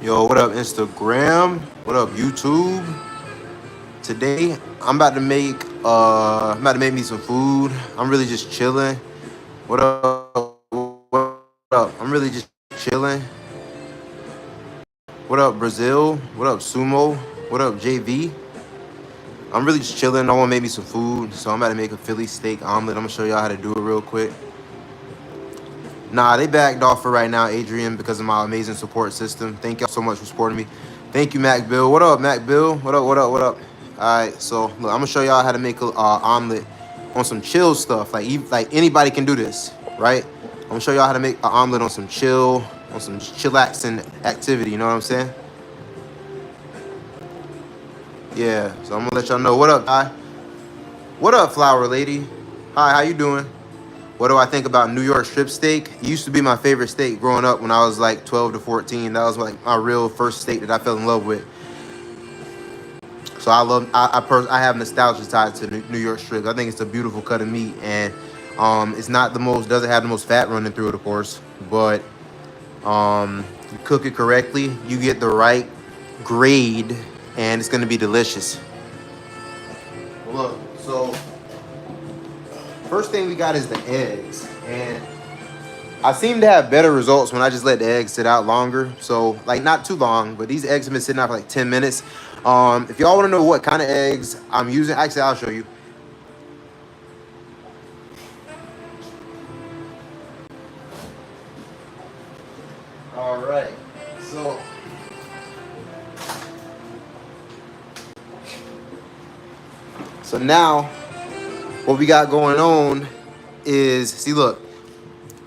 Yo, what up, Instagram? What up, YouTube? Today, I'm about to make me some food. I'm really just chilling. What up? What up? I'm really just chilling. What up, Brazil? What up, Sumo? What up, JV? I'm really just chilling. I want to make me some food, so I'm about to make a Philly steak omelet. I'm gonna show y'all how to do it real quick. Nah, they backed off for right now, Adrian, because of my amazing support system. Thank y'all so much for supporting me. Thank you, Mac Bill. What up, Mac Bill? What up, what up, what up? All right, so look, I'm gonna show y'all how to make a omelet on some chill stuff. Like anybody can do this, right? I'm gonna show y'all how to make an omelet on some chillaxing activity. You know what I'm saying? Yeah. So I'm gonna let y'all know. What up, Ty? What up, Flower Lady? Hi, how you doing? What do I think about New York strip steak? It used to be my favorite steak growing up when I was like 12 to 14. That was like my real first steak that I fell in love with. So I have nostalgia tied to New York strip. I think it's a beautiful cut of meat, and it's not the most doesn't have the most fat running through it, of course, but you cook it correctly, you get the right grade, and it's gonna be delicious. Look, so first thing we got is the eggs, and I seem to have better results when I just let the eggs sit out longer. So like not too long, but these eggs have been sitting out for like 10 minutes. If y'all want to know what kind of eggs I'm using, actually I'll show you. All right. So now what we got going on is, see, look,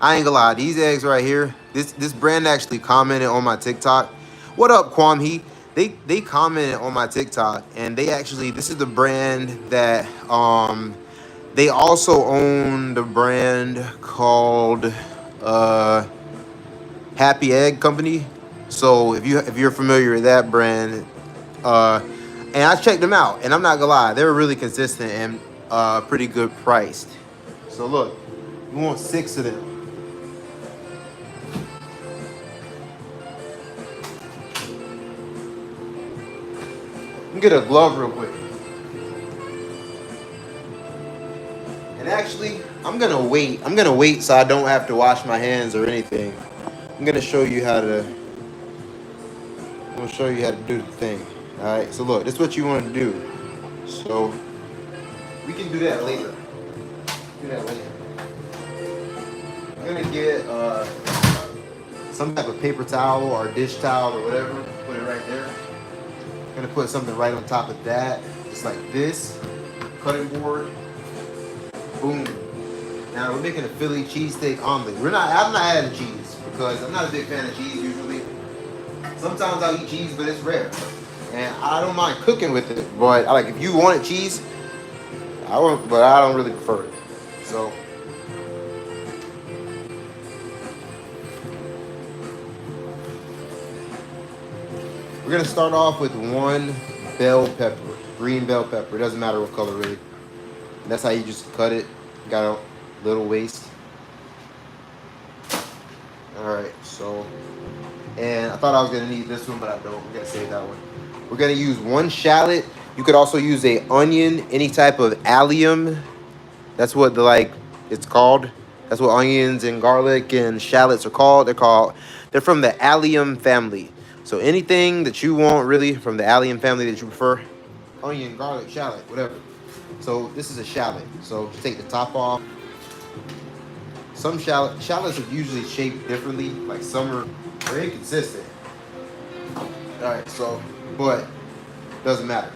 I ain't gonna lie, these eggs right here, this brand actually commented on my TikTok. What up, Kwame? They commented on my TikTok, and this is the brand that they also own the brand called Happy Egg Company. So if you're familiar with that brand, and I checked them out, and I'm not gonna lie, they're really consistent and pretty good priced. So look, you want 6 of them. Let me get a glove real quick. And actually, I'm gonna wait. I'm gonna wait so I don't have to wash my hands or anything. I'm gonna show you how to. I'm gonna show you how to do the thing. All right. So look, this is what you want to do. So we can do that later. Do that later. I'm gonna get some type of paper towel or dish towel or whatever. Put it right there. I'm gonna put something right on top of that, just like this. Cutting board. Boom. Now we're making a Philly cheesesteak omelet. I'm not adding cheese because I'm not a big fan of cheese usually. Sometimes I'll eat cheese, but it's rare. And I don't mind cooking with it, but if you wanted cheese, but I don't really prefer it. So we're gonna start off with one bell pepper, green bell pepper. It doesn't matter what color really. And that's how you just cut it. Got a little waste. All right, so, and I thought I was gonna need this one, but I don't. We're gonna save that one. We're gonna use one shallot. You could also use a onion, any type of allium. That's what it's called. That's what onions and garlic and shallots are called. They're from the allium family. So anything that you want really from the allium family that you prefer, onion, garlic, shallot, whatever. So this is a shallot. So just take the top off. Some shallots are usually shaped differently. Like some are very inconsistent. All right, so but doesn't matter.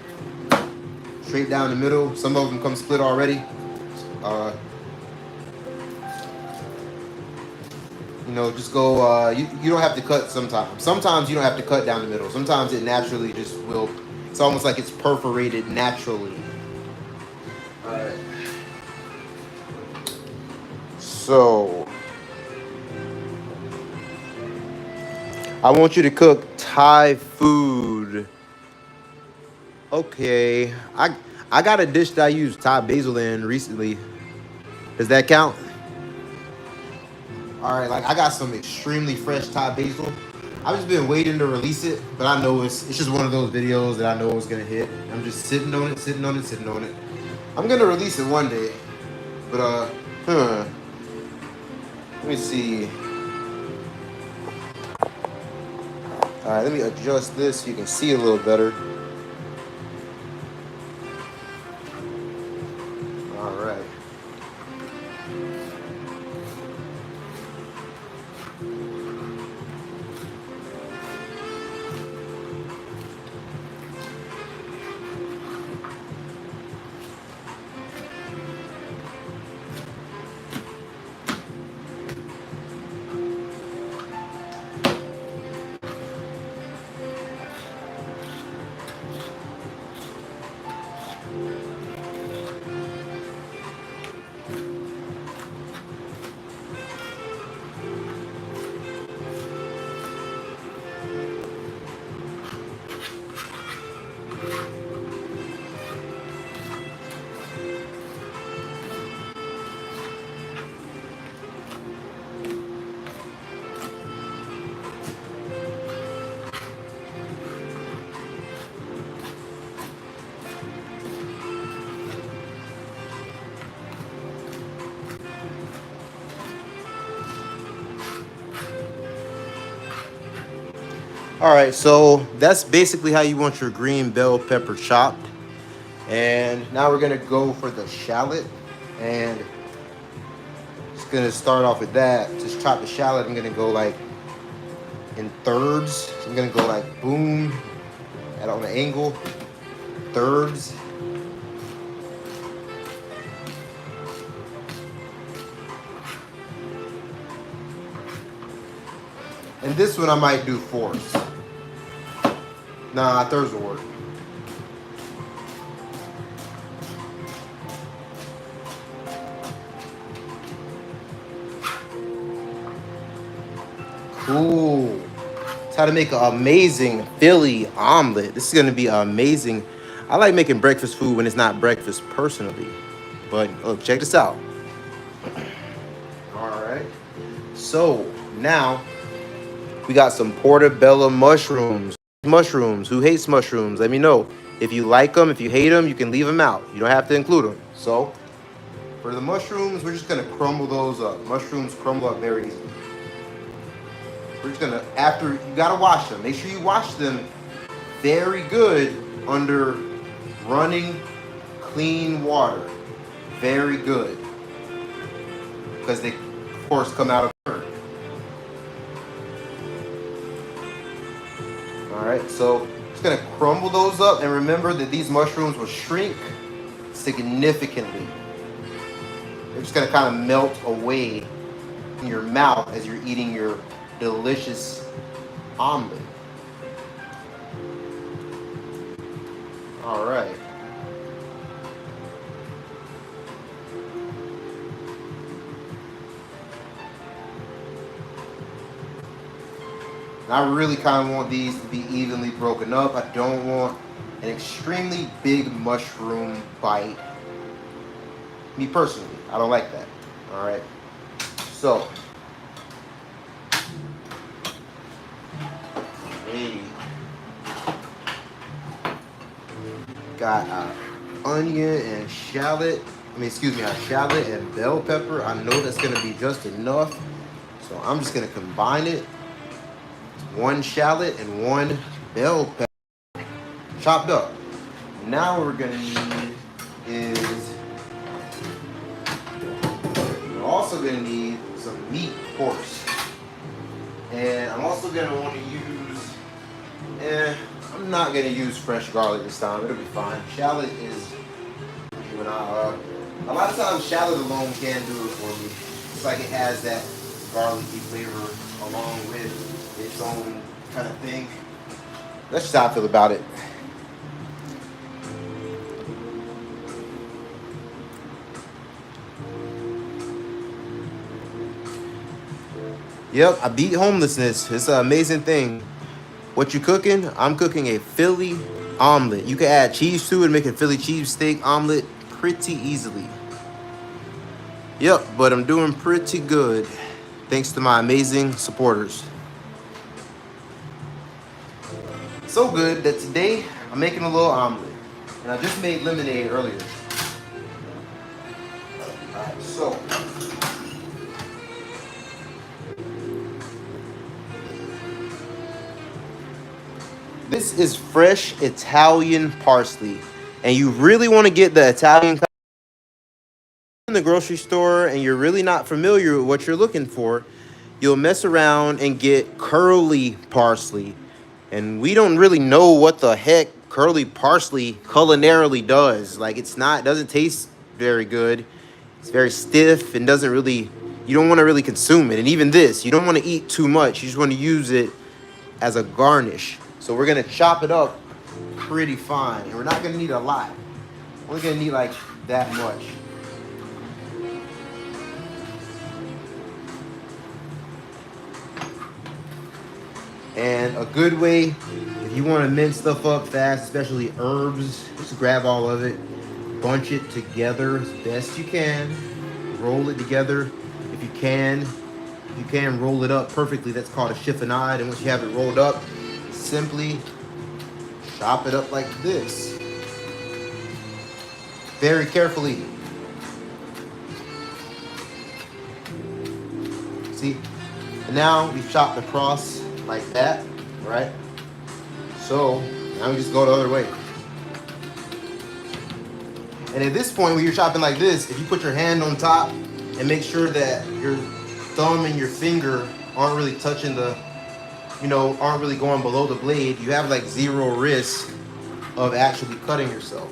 Straight down the middle. Some of them come split already. Just go. You don't have to cut sometimes. Sometimes you don't have to cut down the middle. Sometimes it naturally just will. It's almost like it's perforated naturally. All right. So I want you to cook Thai food. Okay. I got a dish that I used Thai basil in recently. Does that count? All right, I got some extremely fresh Thai basil. I've just been waiting to release it, but I know it's just one of those videos that I know it's gonna hit. I'm just sitting on it, sitting on it, sitting on it. I'm gonna release it one day, but let me see. All right, let me adjust this so you can see a little better. All right. All right, so that's basically how you want your green bell pepper chopped. And now we're gonna go for the shallot, and just gonna start off with that. Just chop the shallot. I'm gonna go like in thirds. So I'm gonna go like boom, at on an angle, thirds. And this one I might do fourths. Nah, thirds will work. Cool. It's how to make an amazing Philly omelet. This is gonna be amazing. I like making breakfast food when it's not breakfast personally. But look, check this out. All right. So now we got some portobello mushrooms. Mushrooms. Who hates mushrooms? Let me know. If you like them, if you hate them, you can leave them out. You don't have to include them. So for the mushrooms, we're just gonna crumble those up. Mushrooms crumble up very easily. We're just gonna, after, you gotta wash them. Make sure you wash them very good under running clean water. Very good. Because they, of course, come out of burn. Alright, so just gonna crumble those up, and remember that these mushrooms will shrink significantly. They're just gonna kind of melt away in your mouth as you're eating your delicious omelet. Alright. I really kind of want these to be evenly broken up. I don't want an extremely big mushroom bite. Me personally, I don't like that. All right. So, hey, got onion and shallot. A shallot and bell pepper. I know that's gonna be just enough. So I'm just gonna combine it. One shallot and one bell pepper chopped up. Now what we're gonna need is, we're also gonna need some meat, of course. And I'm also gonna want to use, I'm not gonna use fresh garlic this time. It'll be fine. Shallot is, when a lot of times shallot alone can do it for me. It's like it has that garlicky flavor along with its own kind of thing. That's just how I feel about it. Yep, I beat homelessness. It's an amazing thing. What you cooking? I'm cooking a Philly omelet. You can add cheese to it and make a Philly cheesesteak omelet pretty easily. Yep, but I'm doing pretty good thanks to my amazing supporters. So good that today I'm making a little omelet. And I just made lemonade earlier. Alright, so this is fresh Italian parsley. And you really want to get the Italian in the grocery store and you're really not familiar with what you're looking for, you'll mess around and get curly parsley. And we don't really know what the heck curly parsley culinarily does. Like doesn't taste very good. It's very stiff and doesn't really, you don't want to really consume it. And even this, you don't want to eat too much. You just want to use it as a garnish. So we're going to chop it up pretty fine. And we're not going to need a lot. We're going to need like that much. And a good way, if you want to mince stuff up fast, especially herbs, just grab all of it, bunch it together as best you can, roll it together if you can. If you can roll it up perfectly, that's called a chiffonade. And once you have it rolled up, simply chop it up like this. Very carefully. See? And now we've chopped across like that, right? So now we just go the other way. And at this point, when you're chopping like this, if you put your hand on top and make sure that your thumb and your finger aren't really touching aren't really going below the blade, you have like zero risk of actually cutting yourself.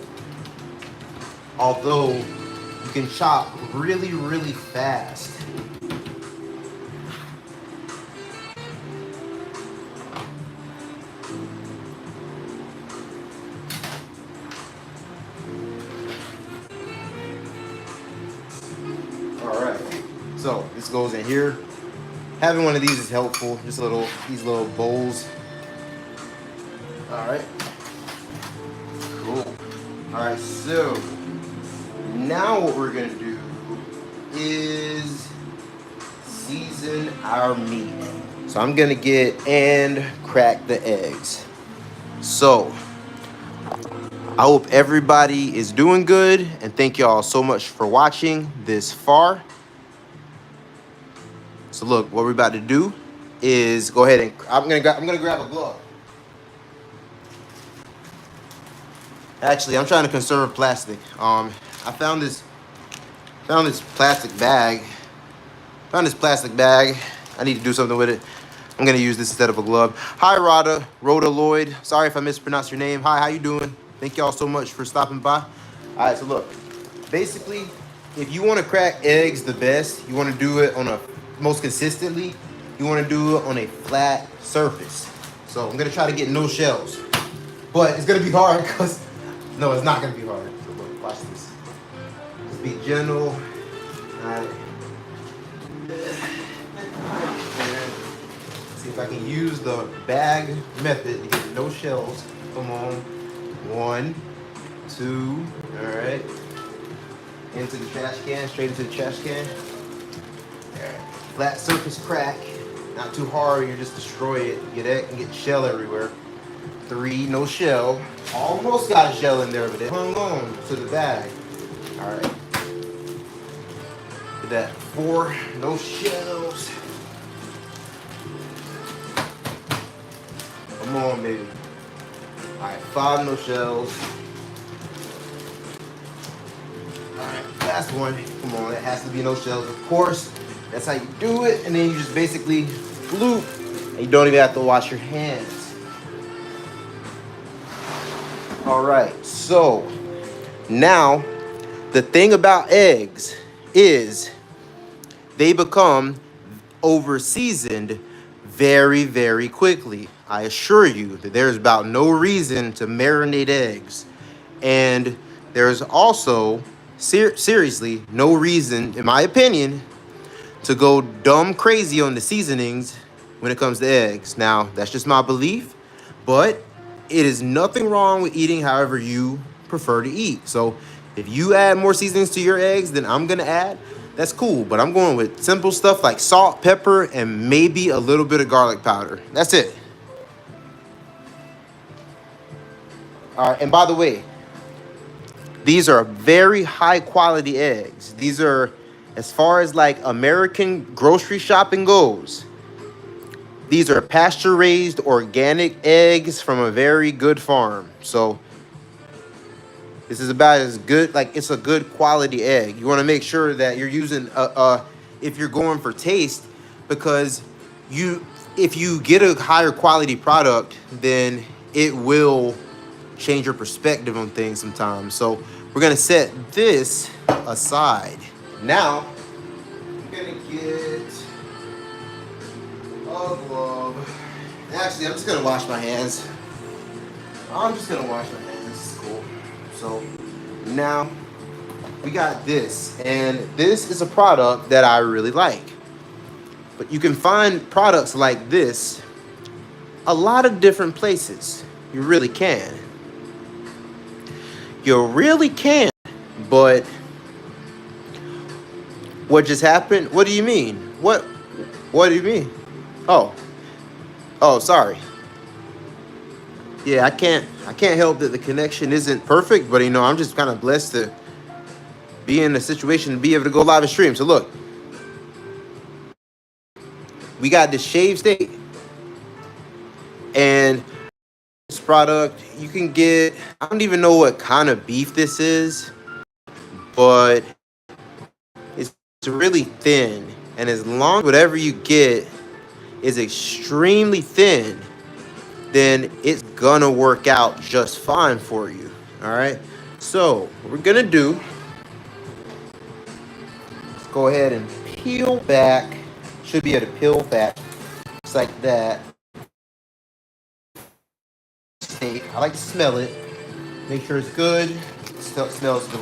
Although you can chop really, really fast. So this goes in here. Having one of these is helpful. Just these little bowls. All right. Cool. All right. So now what we're gonna do is season our meat. So I'm gonna get and crack the eggs. So I hope everybody is doing good, and thank y'all so much for watching this far. So look, what we're about to do is go ahead and I'm gonna grab a glove. Actually, I'm trying to conserve plastic. I found this plastic bag. I need to do something with it. I'm gonna use this instead of a glove. Hi, Rhoda Lloyd. Sorry if I mispronounced your name. Hi, how you doing? Thank y'all so much for stopping by. All right, so look, basically, if you want to crack eggs the best, you want to do it on a most consistently, you want to do it on a flat surface. So I'm gonna try to get no shells, but it's gonna be hard because no, it's not gonna be hard. So look, watch this. Just be gentle. All right. See if I can use the bag method to get no shells. Come on. 1, 2. All right. Into the trash can. Straight into the trash can. All right. Flat surface crack, not too hard, you just destroy it. Get it and get shell everywhere. 3, no shell. Almost got a shell in there, but it hung on to the bag. All right. Did that. 4, no shells. Come on, baby. All right, 5, no shells. All right, last one. Come on, it has to be no shells, of course. That's how you do it, and then you just basically floop, and you don't even have to wash your hands. All right, so now the thing about eggs is they become over-seasoned very, very quickly. I assure you that there's about no reason to marinate eggs, and there's also seriously no reason, in my opinion, to go dumb crazy on the seasonings when it comes to eggs. Now, that's just my belief, but it is nothing wrong with eating however you prefer to eat. So if you add more seasonings to your eggs than I'm gonna add, that's cool, but I'm going with simple stuff like salt, pepper, and maybe a little bit of garlic powder. That's it. All right, and by the way, these are very high quality eggs. These are, as far as like American grocery shopping goes, these are pasture raised organic eggs from a very good farm. So this is about as good, like it's a good quality egg. You want to make sure that you're using if you're going for taste, because if you get a higher quality product, then it will change your perspective on things sometimes. So we're gonna set this aside. Now I'm gonna get a glove. Actually, I'm just gonna wash my hands. It's cool. So now we got this, and this is a product that I really like. But you can find products like this a lot of different places. You really can. You really can. But what just happened? What do you mean? What do you mean? Oh, sorry. Yeah, I can't help that the connection isn't perfect, but I'm just kind of blessed to be in a situation to be able to go live and stream. So look, we got this shaved steak, and this product you can get. I don't even know what kind of beef this is, but it's really thin, and as long as whatever you get is extremely thin, then it's gonna work out just fine for you. All right, so what we're gonna do, let's go ahead and peel back. Should be able to peel back just like that. Steak, I like to smell it, make sure it's good. It smells delicious.